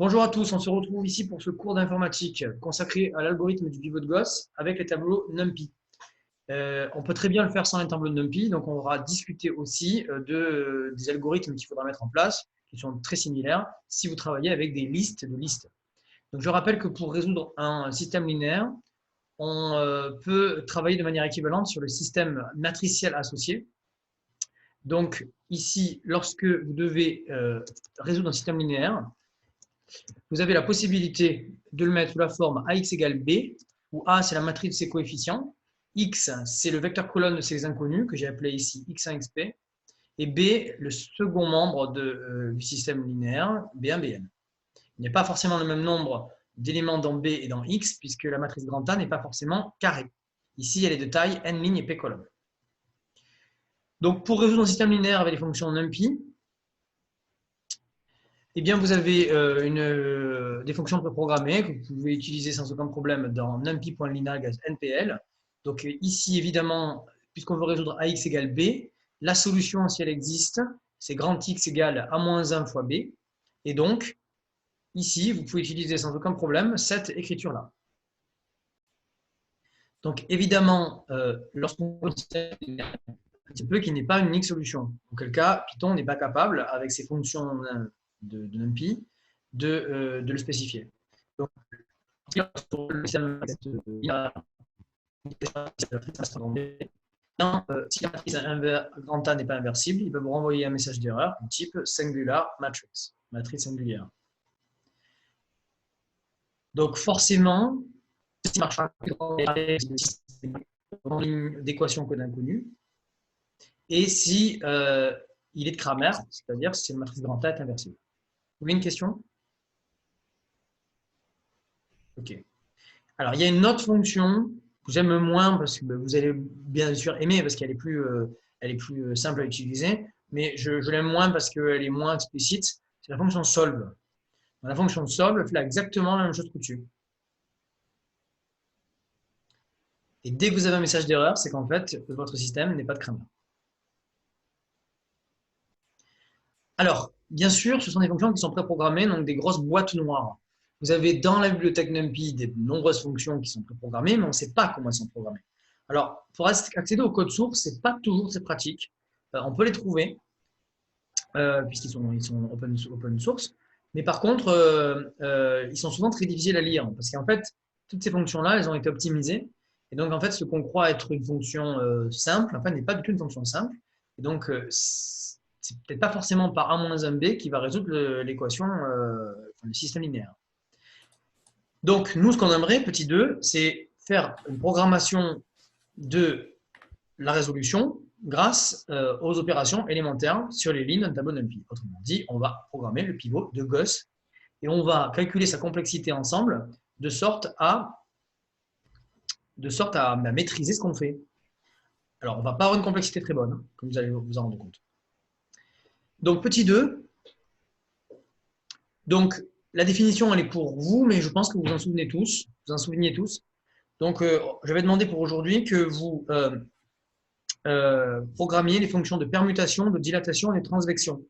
Bonjour à tous, on se retrouve ici pour ce cours d'informatique consacré à l'algorithme du pivot de Gauss avec les tableaux NumPy. On peut très bien le faire sans les tableaux de NumPy, donc on va discuter aussi des algorithmes qu'il faudra mettre en place, qui sont très similaires si vous travaillez avec des listes de listes. Donc je rappelle que pour résoudre un système linéaire, on peut travailler de manière équivalente sur le système matriciel associé. Donc ici, lorsque vous devez résoudre un système linéaire, vous avez la possibilité de le mettre sous la forme AX égale B, où A, c'est la matrice de ses coefficients, X, c'est le vecteur colonne de ses inconnus, que j'ai appelé ici X1, XP, et B, le second membre du système linéaire, B1, Bn. Il n'y a pas forcément le même nombre d'éléments dans B et dans X, puisque la matrice grand A n'est pas forcément carrée. Ici, elle est de taille n lignes et p colonnes. Donc, pour résoudre un système linéaire avec les fonctions NumPy, eh bien, vous avez des fonctions préprogrammées que vous pouvez utiliser sans aucun problème dans numpy.linag.npl. Donc ici, évidemment, puisqu'on veut résoudre ax égale b, la solution, si elle existe, c'est grand X égale a-1 fois b. Et donc, ici, vous pouvez utiliser sans aucun problème cette écriture-là. Donc évidemment, lorsqu'on considère un petit peu qu'il n'est pas une unique solution. Auquel cas, Python n'est pas capable, avec ses fonctions de NumPy, de le spécifier. Donc, si la matrice grand A n'est pas inversible, il peut vous renvoyer un message d'erreur du type singular matrix, matrice singulière. Donc forcément, ceci marchera avec une ligne d'équation code inconnu. Et si il est de Cramer, c'est-à-dire si la matrice grand A est inversible. Vous avez une question? Ok. Alors, il y a une autre fonction que j'aime moins parce que vous allez bien sûr aimer parce qu'elle est plus simple à utiliser, mais je l'aime moins parce qu'elle est moins explicite. C'est la fonction solve. La fonction solve fait exactement la même chose que dessus. Et dès que vous avez un message d'erreur, c'est qu'en fait, votre système n'est pas de Cramer. Alors, bien sûr, ce sont des fonctions qui sont préprogrammées, donc des grosses boîtes noires. Vous avez dans la bibliothèque NumPy de nombreuses fonctions qui sont préprogrammées, mais on ne sait pas comment elles sont programmées. Alors, pour accéder au code source, ce n'est pas toujours très pratique. On peut les trouver, puisqu'ils sont open source, mais par contre, ils sont souvent très difficiles à lire, parce qu'en fait, toutes ces fonctions-là, elles ont été optimisées, et donc en fait, ce qu'on croit être une fonction simple, en fait, n'est pas du tout une fonction simple, et donc c'est peut-être pas forcément par A-1b qui va résoudre l'équation, le système linéaire. Donc, nous, ce qu'on aimerait, petit 2, c'est faire une programmation de la résolution grâce aux opérations élémentaires sur les lignes d'un tableau NumPy. Autrement dit, on va programmer le pivot de Gauss et on va calculer sa complexité ensemble de sorte à maîtriser ce qu'on fait. Alors, on ne va pas avoir une complexité très bonne, comme vous allez vous en rendre compte. Donc, petit 2. Donc, la définition, elle est pour vous, mais je pense que vous en souvenez tous. Donc, je vais demander pour aujourd'hui que vous programmiez les fonctions de permutation, de dilatation et de transvection.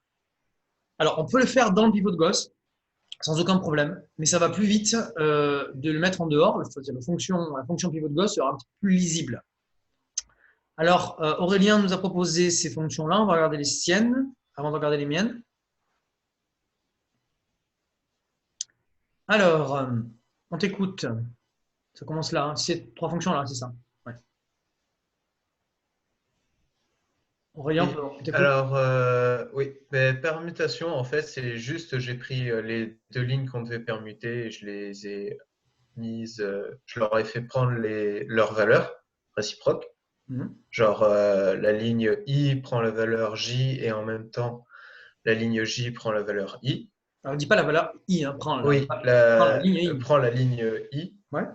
Alors, on peut le faire dans le pivot de Gauss, sans aucun problème, mais ça va plus vite de le mettre en dehors. La fonction pivot de Gauss sera un petit peu plus lisible. Alors, Aurélien nous a proposé ces fonctions-là. On va regarder les siennes avant de regarder les miennes. Alors, on t'écoute. Ça commence là. Hein. Ces trois fonctions-là, c'est ça. Ouais. Aurélien, on t'écoute. Alors, oui, mais permutation, en fait, c'est juste, j'ai pris les deux lignes qu'on devait permuter et je les ai mises, je leur ai fait prendre leurs valeurs réciproques. Genre, la ligne I prend la valeur J et en même temps, la ligne J prend la valeur I. Alors, ne dis pas la valeur I, hein, prends la ligne I. Prend la ligne I. Ouais.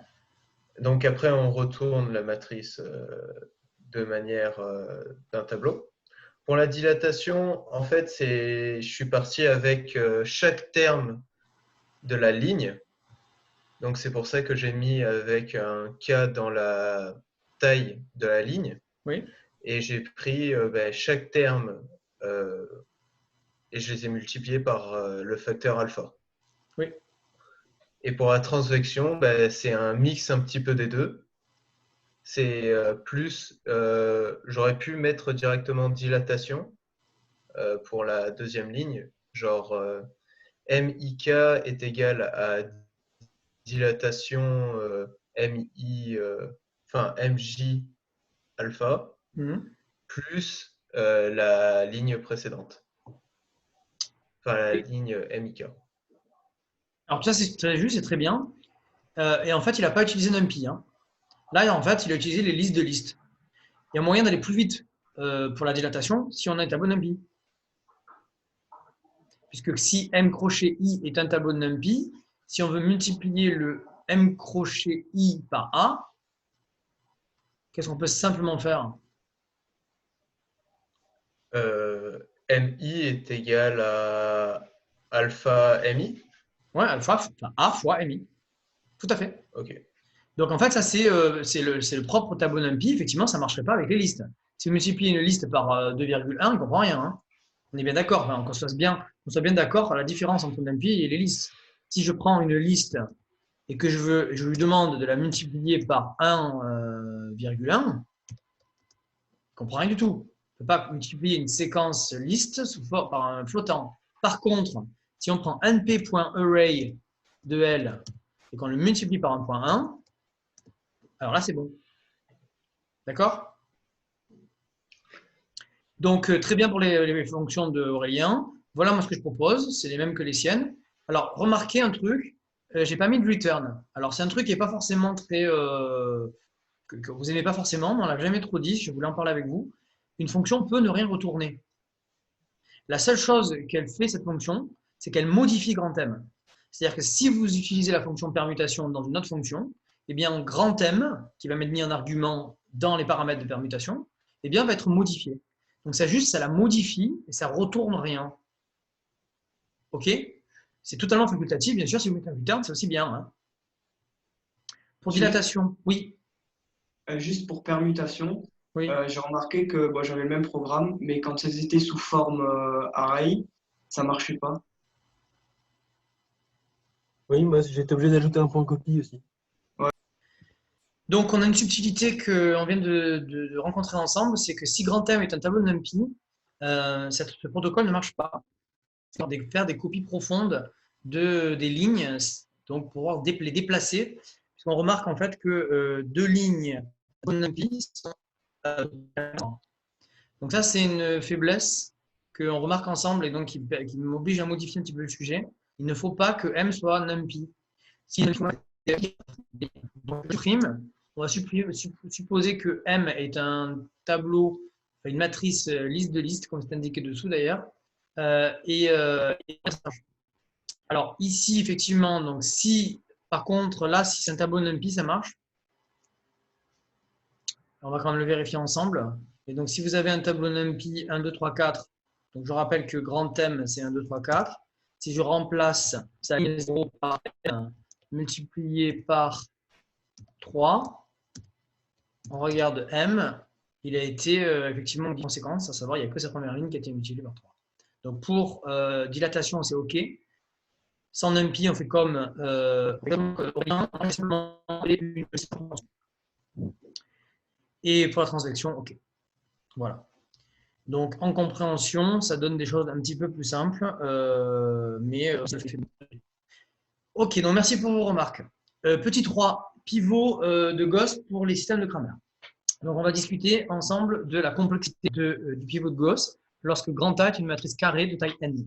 Donc après, on retourne la matrice de manière d'un tableau. Pour la dilatation, en fait, je suis parti avec chaque terme de la ligne. Donc c'est pour ça que j'ai mis avec un K dans la taille de la ligne. Oui. Et j'ai pris chaque terme et je les ai multipliés par le facteur alpha. Oui. Et pour la transvection, ben, c'est un mix un petit peu des deux. C'est plus, j'aurais pu mettre directement dilatation pour la deuxième ligne, genre MIK est égal à dilatation MI, enfin MJ alpha, plus la ligne précédente, enfin la ligne MIK. Alors ça, c'est très juste, c'est très bien. Et en fait, il n'a pas utilisé NumPy. Hein. Là, en fait, il a utilisé les listes de listes. Il y a moyen d'aller plus vite pour la dilatation si on a un tableau NumPy. Puisque si M crochet I est un tableau de NumPy, si on veut multiplier le M crochet I par A, qu'est-ce qu'on peut simplement faire? MI est égal à alpha MI. Ouais, alpha, enfin, A fois MI. Tout à fait. Ok. Donc en fait, ça c'est le propre tableau NumPy. Effectivement, ça ne marcherait pas avec les listes. Si vous multipliez une liste par 2,1, il ne comprend rien. Hein. On est bien d'accord, enfin, qu'on soit bien d'accord à la différence entre NumPy et les listes. Si je prends une liste et que je lui demande de la multiplier par 1,1, il ne comprend rien du tout. On ne peut pas multiplier une séquence liste par un flottant. Par contre, si on prend np.array de L et qu'on le multiplie par 1.1, alors là, c'est bon. D'accord? Donc, très bien pour les fonctions d'Aurélien. Voilà moi ce que je propose. C'est les mêmes que les siennes. Alors, remarquez un truc. Je n'ai pas mis de return. Alors, c'est un truc qui n'est pas forcément très… que vous n'aimez pas forcément, mais on ne l'a jamais trop dit. Je voulais en parler avec vous. Une fonction peut ne rien retourner. La seule chose qu'elle fait, cette fonction, c'est qu'elle modifie grand M. C'est-à-dire que si vous utilisez la fonction permutation dans une autre fonction, eh bien, grand M, qui va m'être mis en argument dans les paramètres de permutation, eh bien, va être modifié. Donc, ça juste, ça la modifie et ça ne retourne rien. OK? C'est totalement facultatif, bien sûr. Si vous mettez un return, c'est aussi bien. Hein. Pour dilatation, oui. Juste pour permutation, Oui. j'ai remarqué que j'avais le même programme, mais quand c'était sous forme array, ça marchait pas. Oui, moi j'étais obligé d'ajouter un point copie aussi. Donc, on a une subtilité qu'on vient de rencontrer ensemble, c'est que si grand M est un tableau de NumPy, ce protocole ne marche pas. Faire des copies profondes des lignes, donc pour pouvoir les déplacer, puisqu'on remarque en fait que deux lignes de NumPy sont donc ça, c'est une faiblesse qu'on remarque ensemble et donc qui m'oblige à modifier un petit peu le sujet. Il ne faut pas que M soit NumPy. Si on va supposer que M est un tableau, une matrice liste de listes, comme c'est indiqué dessous d'ailleurs. Alors ici, effectivement, donc si par contre, là, si c'est un tableau NumPy, ça marche. On va quand même le vérifier ensemble. Et donc, si vous avez un tableau NumPy 1, 2, 3, 4, donc je rappelle que grand M, c'est 1, 2, 3, 4. Si je remplace ça 0 par n multiplié par 3, on regarde M, il a été effectivement en conséquence, à savoir, il n'y a que sa première ligne qui a été multipliée par 3. Donc, pour dilatation, c'est OK. Sans NumPy, on fait comme et pour la transvection, OK. Voilà. Donc, en compréhension, ça donne des choses un petit peu plus simples, mais ça fait. OK, donc merci pour vos remarques. Petit 3, pivot de Gauss pour les systèmes de Cramer. Donc, on va discuter ensemble de la complexité du pivot de Gauss lorsque grand A est une matrice carrée de taille n.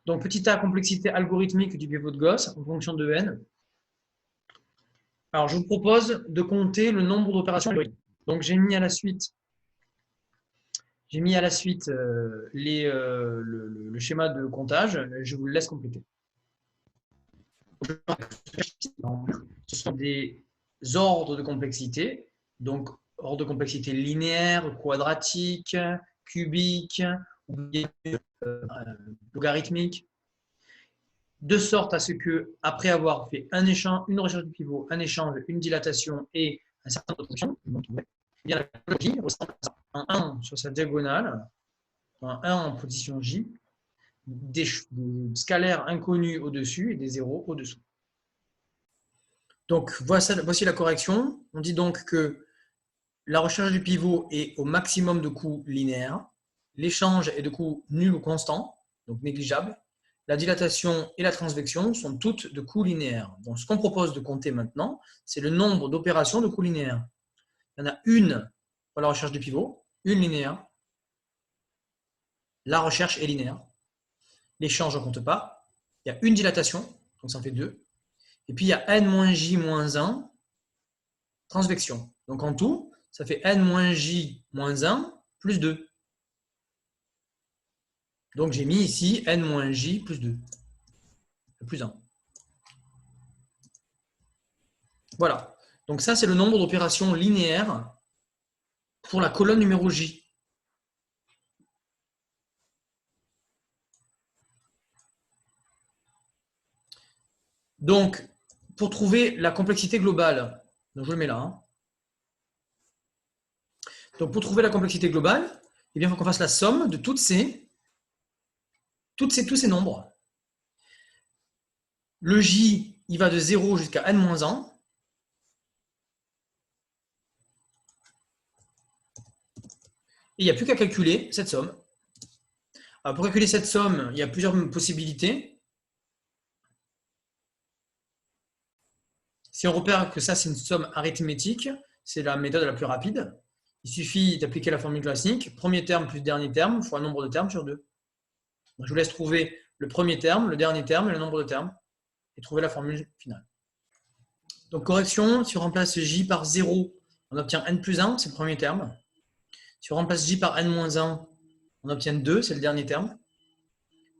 Donc, petit a, complexité algorithmique du pivot de Gauss en fonction de n. Alors, je vous propose de compter le nombre d'opérations algorithmiques. Donc, j'ai mis à la suite le schéma de comptage. Je vous le laisse compléter. Ce sont des ordres de complexité. Donc, ordre de complexité linéaire, quadratique, cubique, ou bien logarithmique. De sorte à ce que, après avoir fait un échange, une recherche de pivot, un échange, une dilatation et un certain nombre d'options, la topologie ressemble à un 1 sur sa diagonale, un 1 en position J, des scalaires inconnus au-dessus et des zéros au-dessous. Donc, voici la correction. On dit donc que la recherche du pivot est au maximum de coûts linéaires. L'échange est de coûts nuls ou constants, donc négligeables. La dilatation et la transvection sont toutes de coûts linéaires. Donc, ce qu'on propose de compter maintenant, c'est le nombre d'opérations de coûts linéaires. Il y en a une pour la recherche du pivot, une linéaire. La recherche est linéaire. L'échange, on ne compte pas. Il y a une dilatation, donc ça en fait 2. Et puis, il y a n-j-1 transvection. Donc, en tout, ça fait n-j-1 plus 2. Donc, j'ai mis ici n-j plus 2. Plus 1. Voilà. Donc, ça, c'est le nombre d'opérations linéaires pour la colonne numéro J. Donc, pour trouver la complexité globale, donc je le mets là. Hein. Donc, pour trouver la complexité globale, eh bien, il faut qu'on fasse la somme de tous ces nombres. Le J, il va de 0 jusqu'à n-1. Et il n'y a plus qu'à calculer cette somme. Alors, pour calculer cette somme, il y a plusieurs possibilités. Si on repère que ça, c'est une somme arithmétique, c'est la méthode la plus rapide. Il suffit d'appliquer la formule classique, premier terme plus dernier terme, fois le nombre de termes sur 2. Donc, je vous laisse trouver le premier terme, le dernier terme et le nombre de termes, et trouver la formule finale. Donc, correction, si on remplace J par 0, on obtient n plus 1, c'est le premier terme. Si on remplace J par n-1, on obtient 2, c'est le dernier terme.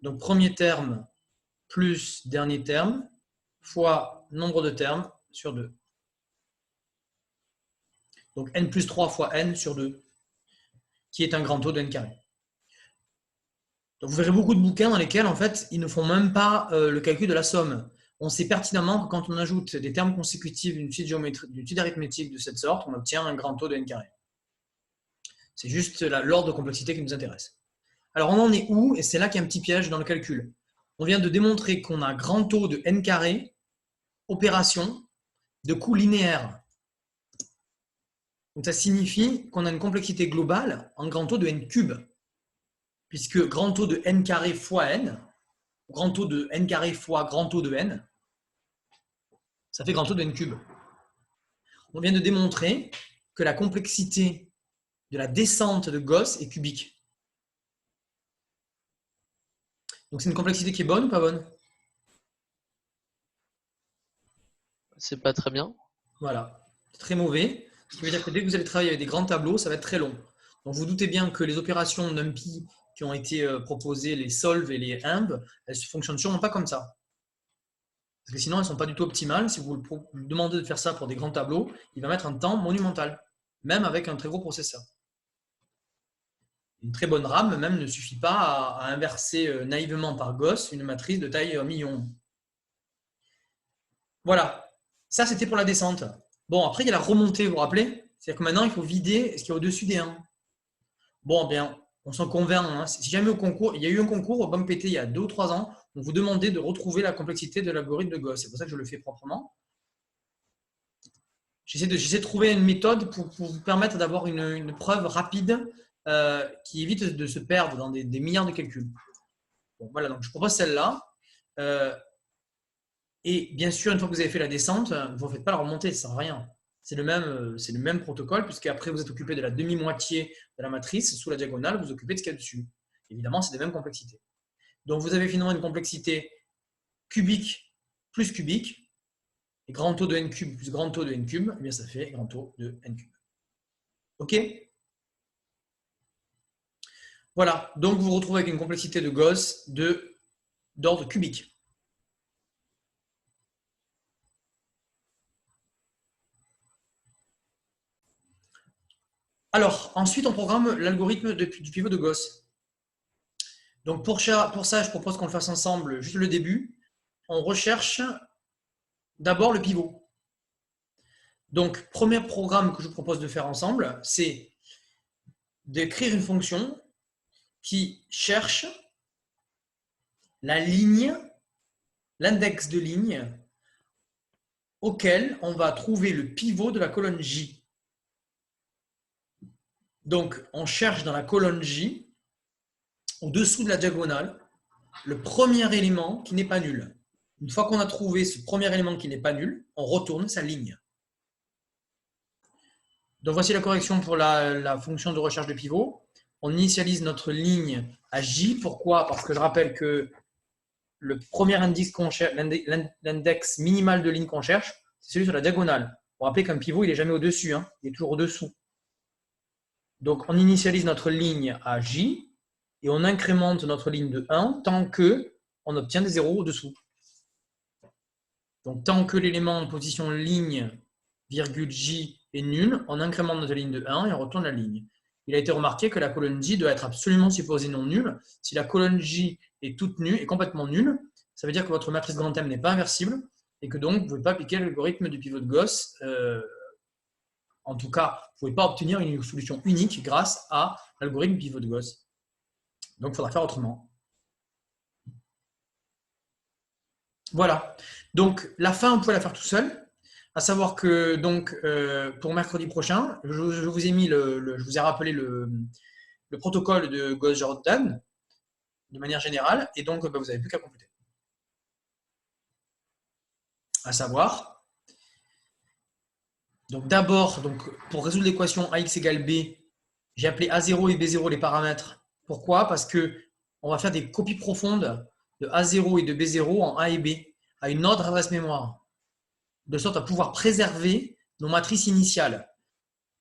Donc, premier terme plus dernier terme, fois nombre de termes sur 2. Donc, n plus 3 fois n sur 2, qui est un grand taux de n carré. Donc, vous verrez beaucoup de bouquins dans lesquels, en fait, ils ne font même pas le calcul de la somme. On sait pertinemment que quand on ajoute des termes consécutifs d'une suite arithmétique de cette sorte, on obtient un grand taux de n carré. C'est juste l'ordre de complexité qui nous intéresse. Alors, on en est où? Et c'est là qu'il y a un petit piège dans le calcul. On vient de démontrer qu'on a un grand taux de n carré, opération, de coût linéaire. Donc, ça signifie qu'on a une complexité globale en grand taux de n cube. Puisque grand taux de n carré fois n, grand taux de n carré fois grand taux de n, ça fait grand taux de n cube. On vient de démontrer que la complexité de la descente de Gauss est cubique. Donc c'est une complexité qui est bonne ou pas bonne? C'est pas très bien. Voilà, c'est très mauvais. Ce qui veut dire que dès que vous allez travailler avec des grands tableaux, ça va être très long. Donc vous doutez bien que les opérations NumPy qui ont été proposées, les solve et les imb, elles ne fonctionnent sûrement pas comme ça. Parce que sinon, elles ne sont pas du tout optimales. Si vous lui demandez de faire ça pour des grands tableaux, il va mettre un temps monumental, même avec un très gros processeur. Une très bonne RAM même ne suffit pas à inverser naïvement par Gauss une matrice de taille 1 million. Voilà, ça c'était pour la descente. Bon, après il y a la remontée, vous vous rappelez? C'est-à-dire que maintenant il faut vider ce qu'il y a au-dessus des 1. Bon, bien, on s'en convainc. Hein. Si jamais au concours, il y a eu un concours au BAMPT il y a 2 ou 3 ans, on vous demandait de retrouver la complexité de l'algorithme de Gauss. C'est pour ça que je le fais proprement. J'essaie de trouver une méthode pour vous permettre d'avoir une preuve rapide qui évite de se perdre dans des milliards de calculs. Bon, voilà, donc je propose celle-là. Et bien sûr, une fois que vous avez fait la descente, vous ne faites pas la remontée, ça ne sert à rien. C'est le même protocole, puisqu'après vous êtes occupé de la demi-moitié de la matrice, sous la diagonale, vous occupez de ce qu'il y a dessus. Évidemment, c'est des mêmes complexités. Donc vous avez finalement une complexité cubique plus cubique, et grand taux de n cube plus grand taux de n cube, eh bien ça fait grand taux de n cube. OK? Voilà, donc vous vous retrouvez avec une complexité de Gauss d'ordre cubique. Alors, ensuite, on programme l'algorithme du pivot de Gauss. Donc, pour ça, je propose qu'on le fasse ensemble juste le début. On recherche d'abord le pivot. Donc, premier programme que je vous propose de faire ensemble, c'est d'écrire une fonction qui cherche la ligne, l'index de ligne auquel on va trouver le pivot de la colonne J. Donc, on cherche dans la colonne J, au-dessous de la diagonale, le premier élément qui n'est pas nul. Une fois qu'on a trouvé ce premier élément qui n'est pas nul, on retourne sa ligne. Donc, voici la correction pour la fonction de recherche de pivot. On initialise notre ligne à J. Pourquoi? Parce que je rappelle que le premier indice qu'on cherche, l'index minimal de ligne qu'on cherche, c'est celui sur la diagonale. Vous rappelez qu'un pivot, il n'est jamais au-dessus, hein, il est toujours au-dessous. Donc, on initialise notre ligne à J et on incrémente notre ligne de 1 tant qu'on obtient des zéros au-dessous. Donc, tant que l'élément en position ligne, virgule J est nul, on incrémente notre ligne de 1 et on retourne la ligne. Il a été remarqué que la colonne J doit être absolument supposée non nulle. Si la colonne J est toute nue, est complètement nulle, ça veut dire que votre matrice grand M n'est pas inversible et que donc vous ne pouvez pas appliquer l'algorithme du pivot de Gauss. En tout cas, vous ne pouvez pas obtenir une solution unique grâce à l'algorithme pivot de Gauss. Donc, il faudra faire autrement. Voilà. Donc, la fin, vous pouvez la faire tout seul. À savoir que donc, pour mercredi prochain, je vous ai mis je vous ai rappelé le protocole de Gauss-Jordan de manière générale, et donc vous n'avez plus qu'à compléter. À savoir, donc d'abord, pour résoudre l'équation AX égale B, j'ai appelé A0 et B0 les paramètres. Pourquoi? Parce qu'on va faire des copies profondes de A0 et de B0 en A et B à une autre adresse mémoire, de sorte à pouvoir préserver nos matrices initiales.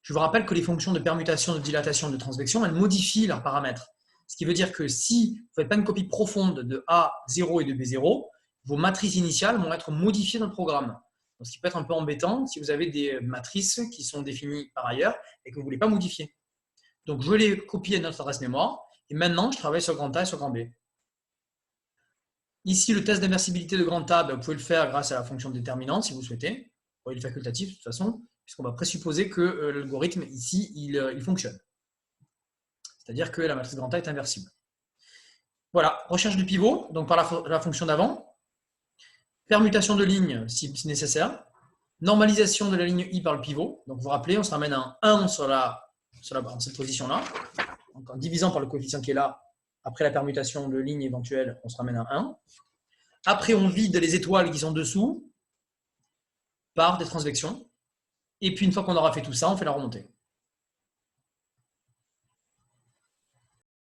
Je vous rappelle que les fonctions de permutation, de dilatation, de transvection, elles modifient leurs paramètres. Ce qui veut dire que si vous ne faites pas une copie profonde de A0 et de B0, vos matrices initiales vont être modifiées dans le programme. Donc, ce qui peut être un peu embêtant si vous avez des matrices qui sont définies par ailleurs et que vous ne voulez pas modifier. Donc, je les copie à notre adresse mémoire et maintenant, je travaille sur grand A et sur grand B. Ici, le test d'inversibilité de grand A, vous pouvez le faire grâce à la fonction déterminante si vous souhaitez. Il est facultatif de toute façon, puisqu'on va présupposer que l'algorithme ici, il fonctionne. C'est-à-dire que la matrice grand A est inversible. Voilà, recherche du pivot, donc par la fonction d'avant. Permutation de ligne si nécessaire. Normalisation de la ligne I par le pivot. Donc vous vous rappelez, on se ramène à un 1 dans cette position-là. Donc en divisant par le coefficient qui est là, après la permutation de ligne éventuelle, on se ramène à 1. Après, on vide les étoiles qui sont dessous par des transvections. Et puis, une fois qu'on aura fait tout ça, on fait la remontée.